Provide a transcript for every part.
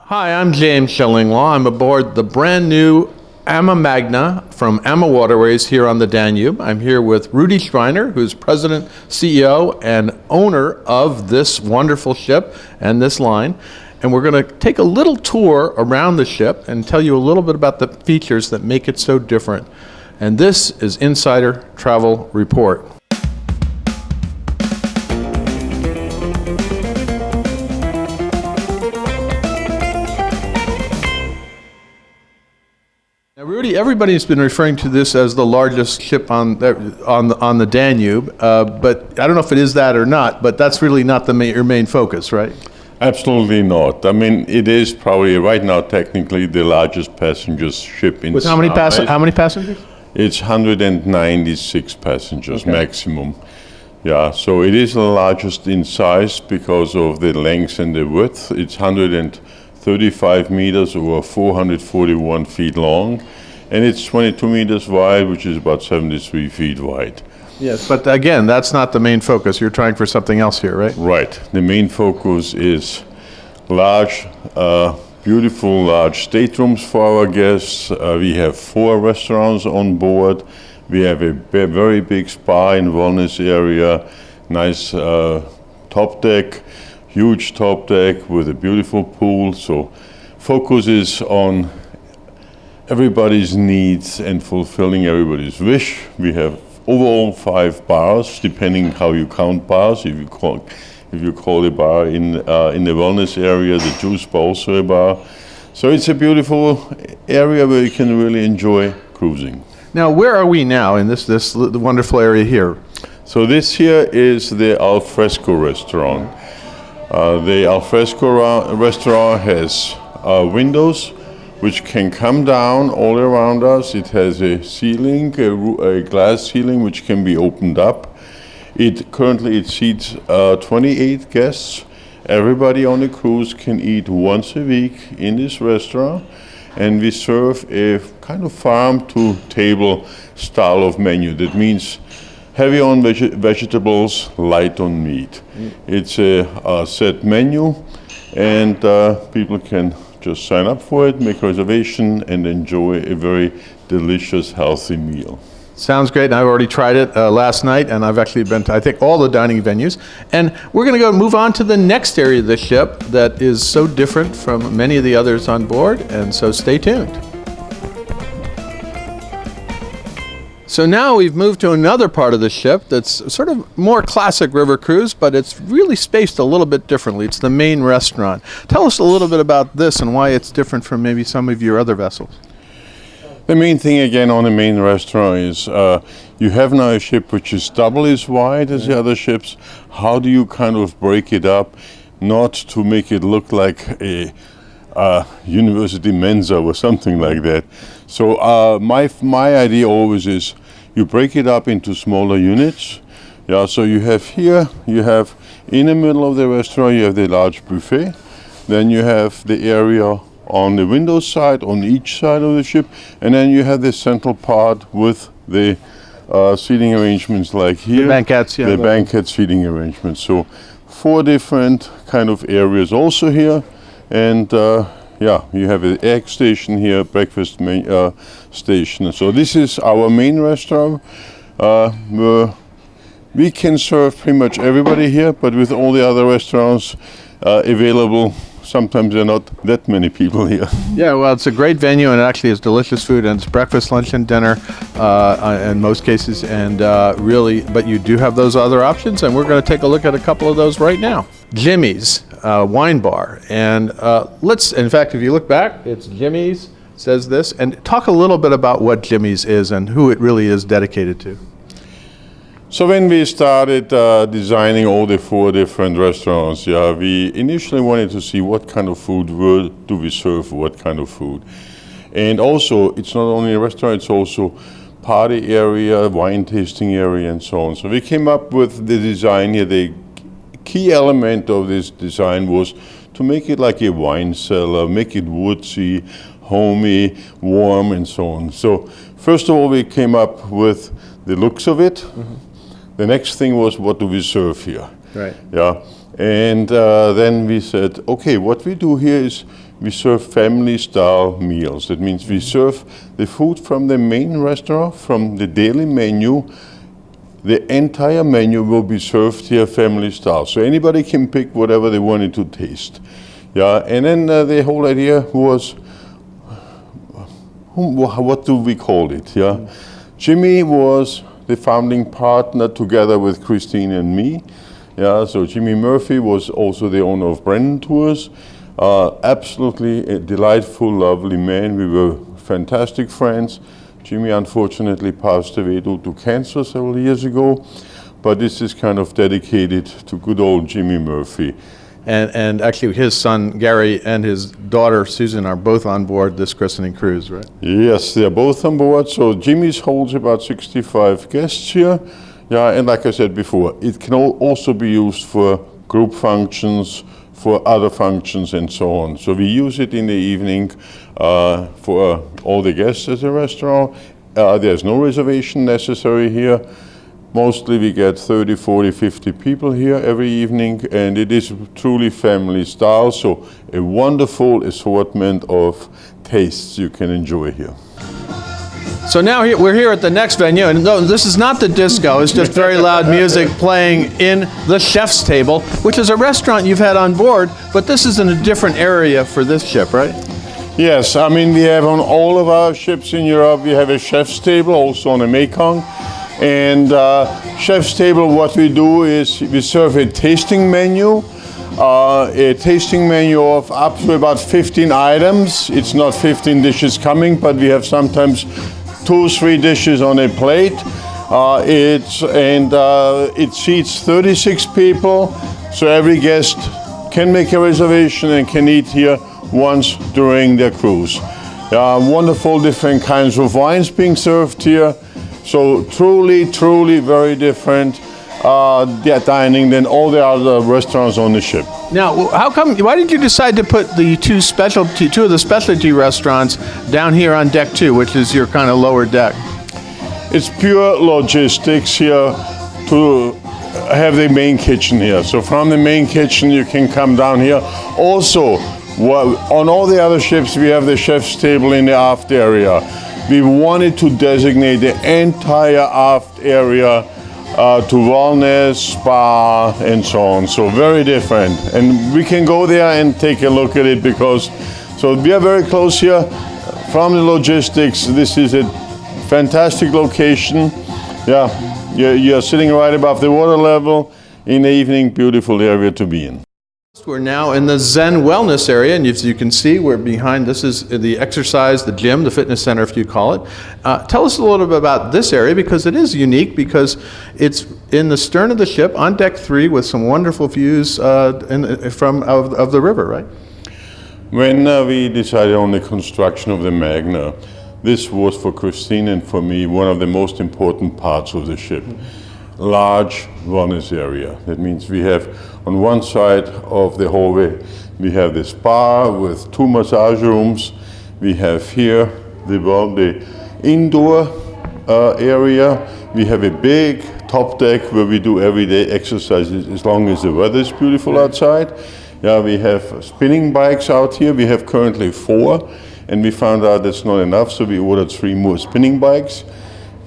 Hi, I'm James Shillinglaw. I'm aboard the brand new AmaMagna from AmaWaterways here on the Danube. I'm here with Rudi Schreiner, who's president, CEO, and owner of this wonderful ship and this line. And we're going to take a little tour around the ship and tell you a little bit about the features that make it so different. And this is Insider Travel Report. Now, Rudi, everybody's been referring to this as the largest ship on the Danube, but I don't know if it is that or not, but that's really not your main focus, right? Absolutely not. I mean, it is probably right now technically the largest passenger ship in With how many passengers? It's 196 passengers maximum. Yeah, so it is the largest in size because of the length and the width. It's 135 meters or 441 feet long, and it's 22 meters wide, which is about 73 feet wide. Yes, but again, that's not the main focus. You're trying for something else here, right? Right. The main focus is large, beautiful large staterooms for our guests. We have 4 restaurants on board. We have a very big spa and wellness area, nice top deck, huge top deck with a beautiful pool. So focus is on everybody's needs and fulfilling everybody's wish. We have overall 5 bars, depending how you count bars. If you call a bar in the wellness area, the juice bar also a bar. So it's a beautiful area where you can really enjoy cruising. Now, where are we now in this wonderful area here? So this here is the Al Fresco restaurant. The Al Fresco restaurant has windows which can come down all around us. It has a ceiling, a glass ceiling, which can be opened up. Currently it seats 28 guests. Everybody on the cruise can eat once a week in this restaurant, and we serve a kind of farm-to-table style of menu. That means heavy on vegetables, light on meat. It's a set menu, and people can just sign up for it, make a reservation, and enjoy a very delicious, healthy meal. Sounds great, and I've already tried it last night, and I've actually been to, I think, all the dining venues. And we're going to move on to the next area of the ship that is so different from many of the others on board, and so stay tuned. So now we've moved to another part of the ship that's sort of more classic river cruise, but it's really spaced a little bit differently. It's the main restaurant. Tell us a little bit about this and why it's different from maybe some of your other vessels. The main thing again on the main restaurant is you have now a ship which is double as wide as the other ships. How do you kind of break it up, not to make it look like a university mensa or something like that? So my idea always is you break it up into smaller units. Yeah, so you have in the middle of the restaurant, you have the large buffet. Then you have the area on the window side, on each side of the ship. And then you have the central part with the seating arrangements like here. The banquettes, yeah. The banquet seating arrangements. So 4 different kind of areas also here. And yeah, you have an egg station here, breakfast station. So this is our main restaurant. Where we can serve pretty much everybody here, but with all the other restaurants available, sometimes there are not that many people here. Yeah, well, it's a great venue, and it actually has delicious food, and it's breakfast, lunch, and dinner in most cases, and really, but you do have those other options, and we're going to take a look at a couple of those right now. Jimmy's wine bar, and in fact, if you look back, it's Jimmy's, says this, and talk a little bit about what Jimmy's is and who it really is dedicated to. So when we started designing all the 4 different restaurants, we initially wanted to see what kind of food do we serve, what kind of food. And also, it's not only a restaurant, it's also party area, wine tasting area, and so on. So we came up with the design here. The key element of this design was to make it like a wine cellar, make it woodsy, homey, warm, and so on. So first of all, we came up with the looks of it. Mm-hmm. The next thing was, what do we serve here? Right. Yeah. And then we said, okay, what we do here is we serve family-style meals. That means we serve the food from the main restaurant, from the daily menu. The entire menu will be served here family-style. So anybody can pick whatever they wanted to taste. Yeah, and then the whole idea was, what do we call it? Yeah, Jimmy was the founding partner together with Christine and me. Yeah, so Jimmy Murphy was also the owner of Brennan Tours. Absolutely a delightful, lovely man. We were fantastic friends. Jimmy unfortunately passed away due to cancer several years ago, but this is kind of dedicated to good old Jimmy Murphy. And actually his son Gary and his daughter Susan are both on board this christening cruise, right? Yes, they're both on board. So Jimmy's holds about 65 guests here. Yeah, and like I said before, it can also be used for group functions, for other functions and so on. So we use it in the evening for all the guests at the restaurant. There's no reservation necessary here. Mostly we get 30, 40, 50 people here every evening, and it is truly family style, so a wonderful assortment of tastes you can enjoy here. So now we're here at the next venue, and no, this is not the disco, it's just very loud music playing in the Chef's Table, which is a restaurant you've had on board, but this is in a different area for this ship, right? Yes, I mean, we have on all of our ships in Europe, we have a Chef's Table, also on the Mekong. And Chef's Table, what we do is we serve a tasting menu of up to about 15 items. It's not 15 dishes coming, but we have sometimes 2 or 3 dishes on a plate. It seats 36 people, so every guest can make a reservation and can eat here once during their cruise. Wonderful different kinds of wines being served here. So truly, truly very different dining than all the other restaurants on the ship. Now, why did you decide to put the two of the specialty restaurants down here on deck 2, which is your kind of lower deck? It's pure logistics here to have the main kitchen here. So from the main kitchen, you can come down here. Also, on all the other ships, we have the Chef's Table in the aft area. We wanted to designate the entire aft area to wellness, spa, and so on. So very different. And we can go there and take a look at it because, so we are very close here. From the logistics, this is a fantastic location. Yeah, you're sitting right above the water level. In the evening, beautiful area to be in. We're now in the Zen Wellness area, and as you can see, we're behind, this is the exercise, the gym, the fitness center, if you call it. Tell us a little bit about this area, because it is unique, because it's in the stern of the ship on deck 3 with some wonderful views of the river, right? When we decided on the construction of the Magna, this was for Christine and for me one of the most important parts of the ship. Large wellness area. That means we have on one side of the hallway, we have the spa with 2 massage rooms. We have here the indoor area. We have a big top deck where we do everyday exercises as long as the weather is beautiful outside. Yeah, we have spinning bikes out here. We have currently 4, and we found out that's not enough, so we ordered 3 more spinning bikes.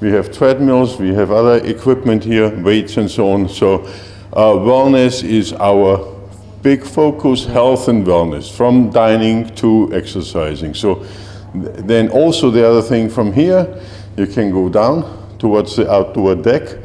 We have treadmills, we have other equipment here, weights and so on. So wellness is our big focus, health and wellness, from dining to exercising. So then also the other thing from here, you can go down towards the outdoor deck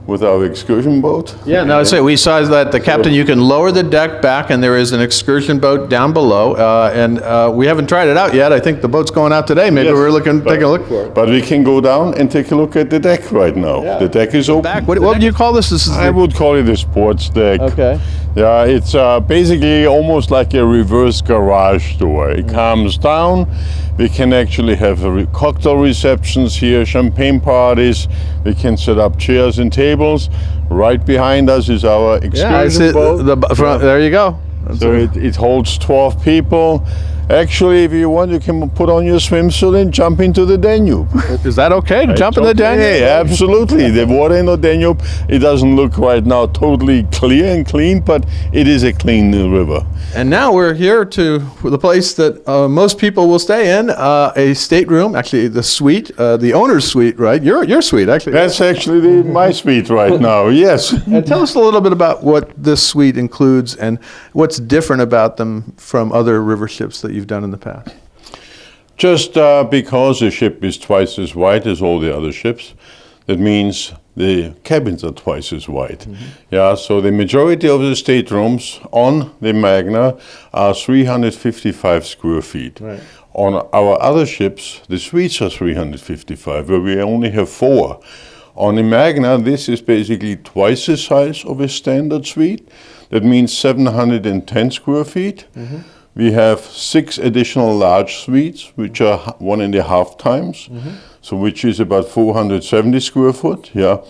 with our excursion boat. Yeah, no, I say we saw that the captain, you can lower the deck back, and there is an excursion boat down below, and we haven't tried it out yet. I think the boat's going out today. Maybe we're taking a look for it. But we can go down and take a look at the deck right now. Yeah. The deck is open. Back. What would you call this? I would call it a sports deck. Okay. Yeah, it's basically almost like a reverse garage door. It comes down. We can actually have cocktail receptions here, champagne parties. We can set up chairs and tables. Right behind us is our excursion boat. There you go. So it holds 12 people. Actually, if you want, you can put on your swimsuit and jump into the Danube. Is that okay to jump in the Danube? Yeah, absolutely. The water in the Danube, it doesn't look right now totally clear and clean, but it is a clean river. And now we're here to the place that most people will stay in, a stateroom, actually the suite, the owner's suite, right? Your suite, actually. That's actually my suite right now, yes. And tell us a little bit about what this suite includes and what's different about them from other river ships that you've done in the past. Just because the ship is twice as wide as all the other ships, that means the cabins are twice as wide. Mm-hmm. Yeah, so the majority of the staterooms on the Magna are 355 square feet. Right. On our other ships, the suites are 355, where we only have 4. On the Magna, this is basically twice the size of a standard suite. That means 710 square feet. Mm-hmm. We have 6 additional large suites, which are 1.5 times, so which is about 470 square foot. Yeah,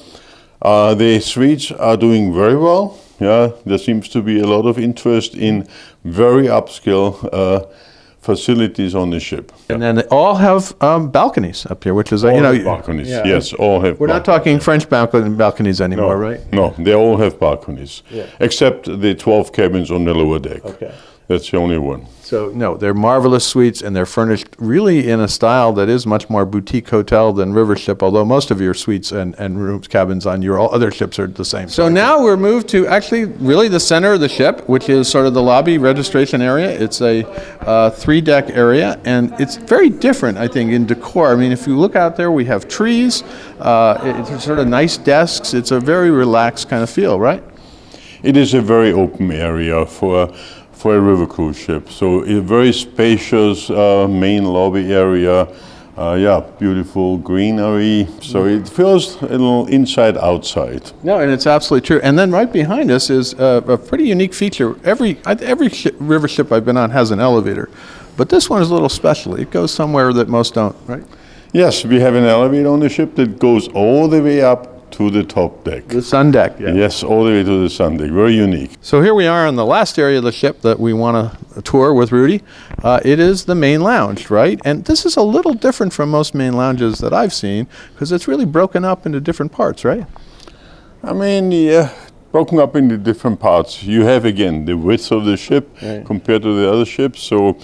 the suites are doing very well. Yeah, there seems to be a lot of interest in very upscale facilities on the ship. And then they all have balconies up here, which is balconies. Yeah. Yes, all have. We're not talking French balconies anymore, right? No, they all have balconies, except the 12 cabins on the lower deck. Okay. That's the only one. So, no, they're marvelous suites, and they're furnished really in a style that is much more boutique hotel than river ship, although most of your suites and rooms, cabins on your other ships are the same. So now we're moved to actually really the center of the ship, which is sort of the lobby registration area. It's a 3-deck area, and it's very different, I think, in decor. I mean, if you look out there, we have trees, it's sort of nice desks. It's a very relaxed kind of feel, right? It is a very open area for a river cruise ship. So a very spacious main lobby area, beautiful greenery. So it feels a little inside outside. No, and it's absolutely true. And then right behind us is a pretty unique feature. Every river ship I've been on has an elevator, but this one is a little special. It goes somewhere that most don't, right? Yes, we have an elevator on the ship that goes all the way up to the top deck. The sun deck, yeah. Yes, all the way to the sun deck. Very unique. So here we are on the last area of the ship that we want to tour with Rudi. It is the main lounge, right? And this is a little different from most main lounges that I've seen because it's really broken up into different parts, right? I mean, yeah, broken up into different parts. You have, again, the width of the ship compared to the other ships. So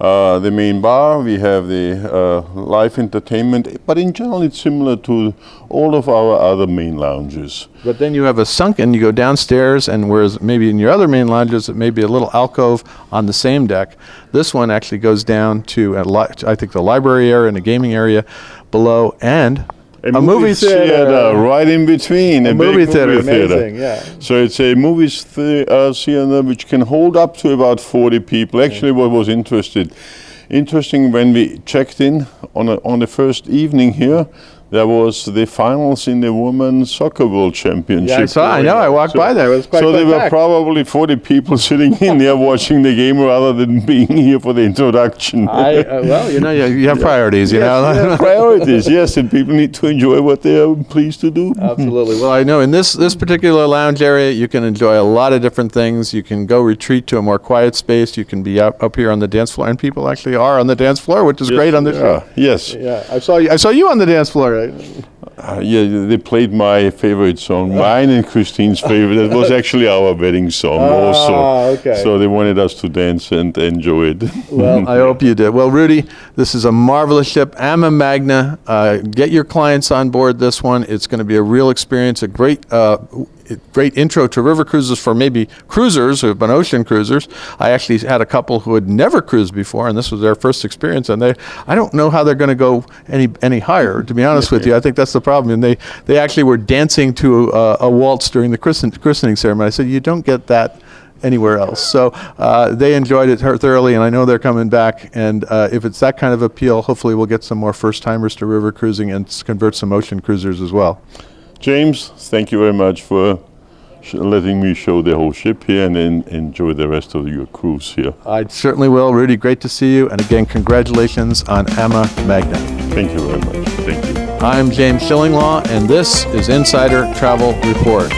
the main bar, we have the live entertainment, but in general it's similar to all of our other main lounges. But then you have a sunken, you go downstairs, and whereas maybe in your other main lounges it may be a little alcove on the same deck, this one actually goes down to, I think, the library area and a gaming area below, and a movie theater right in between. A movie theater, amazing, yeah. So it's a movie theater which can hold up to about 40 people. Actually, what was interesting when we checked in on the first evening here, there was the finals in the Women's Soccer World Championship. Yeah, I walked by there. It was quite So there were packed. Probably 40 people sitting in there watching the game rather than being here for the introduction. Well, you have priorities, you know. Yeah, priorities, yes, and people need to enjoy what they are pleased to do. Absolutely. Well, I know in this particular lounge area, you can enjoy a lot of different things. You can go retreat to a more quiet space. You can be up here on the dance floor, and people actually are on the dance floor, which is great on this show. Yes. Yeah, I saw you on the dance floor. Right? They played my favorite song, mine and Christine's favorite. That was actually our wedding song also. Okay. So they wanted us to dance and enjoy it. Well, I hope you did. Well, Rudi, this is a marvelous ship, AmaMagna. Get your clients on board this one. It's going to be a real experience, a great intro to river cruises for maybe cruisers who have been ocean cruisers. I actually had a couple who had never cruised before, and this was their first experience, and I don't know how they're going to go any higher, to be honest with you. I think that's the problem. And they actually were dancing to a waltz during the christening ceremony. I said, you don't get that anywhere else. So they enjoyed it thoroughly, and I know they're coming back. And if it's that kind of appeal, hopefully we'll get some more first-timers to river cruising and convert some ocean cruisers as well. James, thank you very much for letting me show the whole ship here and then enjoy the rest of your cruise here. I certainly will. Rudi, great to see you. And again, congratulations on AmaMagna. Thank you very much. Thank you. I'm James Shillinglaw, and this is Insider Travel Report.